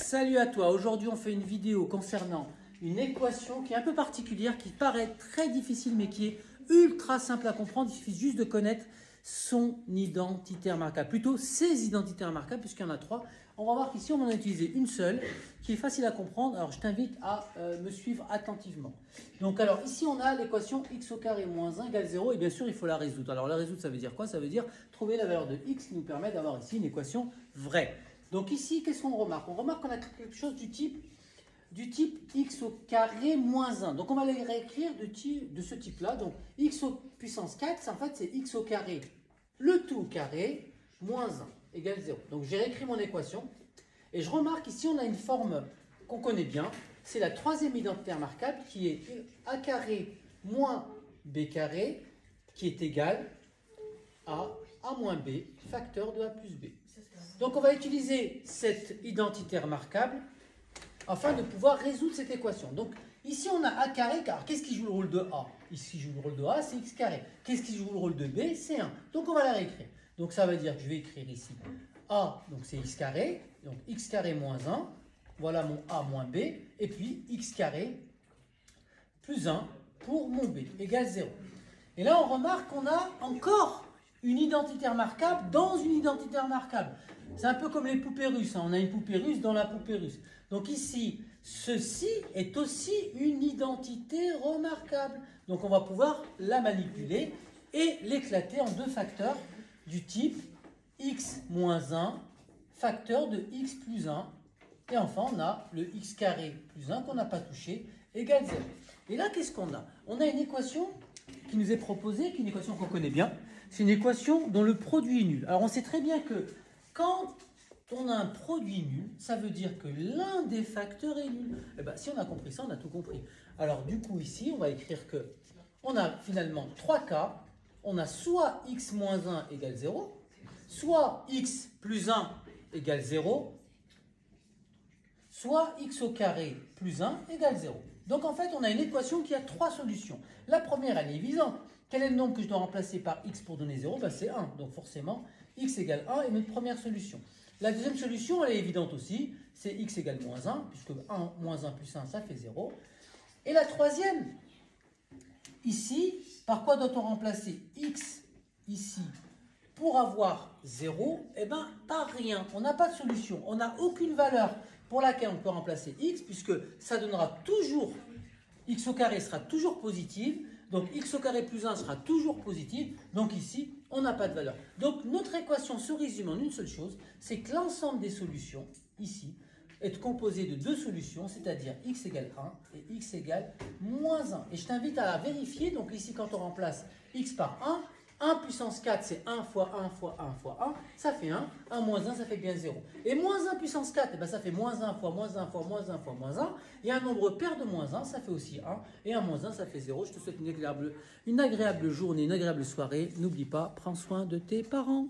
Salut à toi, aujourd'hui on fait une vidéo concernant une équation qui est un peu particulière, qui paraît très difficile mais qui est ultra simple à comprendre. Il suffit juste de connaître son identité remarquable, plutôt ses identités remarquables puisqu'il y en a trois. On va voir qu'ici on en a utilisé une seule qui est facile à comprendre, alors je t'invite à me suivre attentivement. Donc alors ici on a l'équation x au carré moins 1 égale 0 et bien sûr il faut la résoudre. Alors la résoudre ça veut dire quoi? Ça veut dire trouver la valeur de x qui nous permet d'avoir ici une équation vraie. Donc ici, qu'est-ce qu'on remarque? On remarque qu'on a quelque chose du type x au carré moins 1. Donc on va les réécrire de ce type-là. Donc x au puissance 4, en fait c'est x au carré, le tout au carré, moins 1 égale 0. Donc j'ai réécrit mon équation. Et je remarque ici, on a une forme qu'on connaît bien. C'est la troisième identité remarquable qui est a carré moins b carré qui est égal à a moins b facteur de a plus b. Donc on va utiliser cette identité remarquable afin de pouvoir résoudre cette équation. Donc ici on a a carré, car qu'est-ce qui joue le rôle de a? Ici joue le rôle de a, c'est x carré. Qu'est-ce qui joue le rôle de b? C'est 1. Donc on va la réécrire. Donc ça veut dire que je vais écrire ici a, donc c'est x carré, donc x carré moins 1, voilà mon a moins b, et puis x carré plus 1 pour mon b égale 0. Et là on remarque qu'on a encore une identité remarquable dans une identité remarquable. C'est un peu comme les poupées russes, hein. On a une poupée russe dans la poupée russe. Donc ici, ceci est aussi une identité remarquable. Donc on va pouvoir la manipuler et l'éclater en deux facteurs du type x moins 1 facteur de x plus 1. Et enfin, on a le x carré plus 1 qu'on n'a pas touché égale 0. Et là, qu'est-ce qu'on a? On a une équation qui nous est proposée, qui est une équation qu'on connaît bien. C'est une équation dont le produit est nul. Alors, on sait très bien que quand on a un produit nul, ça veut dire que l'un des facteurs est nul. Et bien, si on a compris ça, on a tout compris. Alors, du coup, ici, on va écrire que on a finalement trois cas. On a soit x moins 1 égale 0, soit x plus 1 égale 0, soit x au carré plus 1 égale 0. Donc en fait, on a une équation qui a trois solutions. La première, elle est évidente. Quel est le nombre que je dois remplacer par x pour donner 0? Ben, c'est 1. Donc forcément, x égale 1 est notre première solution. La deuxième solution, elle est évidente aussi. C'est x égale moins 1, puisque 1 moins 1 plus 1, ça fait 0. Et la troisième, ici, par quoi doit-on remplacer x ici pour avoir 0? Eh bien, par rien. On n'a pas de solution. On n'a aucune valeur pour laquelle on peut remplacer x, puisque ça donnera toujours, x au carré sera toujours positive, donc x au carré plus 1 sera toujours positive, donc ici, on n'a pas de valeur. Donc notre équation se résume en une seule chose, c'est que l'ensemble des solutions, ici, est composé de deux solutions, c'est-à-dire x égale 1 et x égale moins 1. Et je t'invite à vérifier, donc ici, quand on remplace x par 1 puissance 4, c'est 1 fois 1 fois 1 fois 1, ça fait 1. 1 moins 1, ça fait bien 0. Et moins 1 puissance 4, eh bien, ça fait moins 1 fois moins 1 fois moins 1 fois moins 1. Et un nombre pair de moins 1, ça fait aussi 1. Et 1 moins 1, ça fait 0. Je te souhaite une agréable journée, une agréable soirée. N'oublie pas, prends soin de tes parents.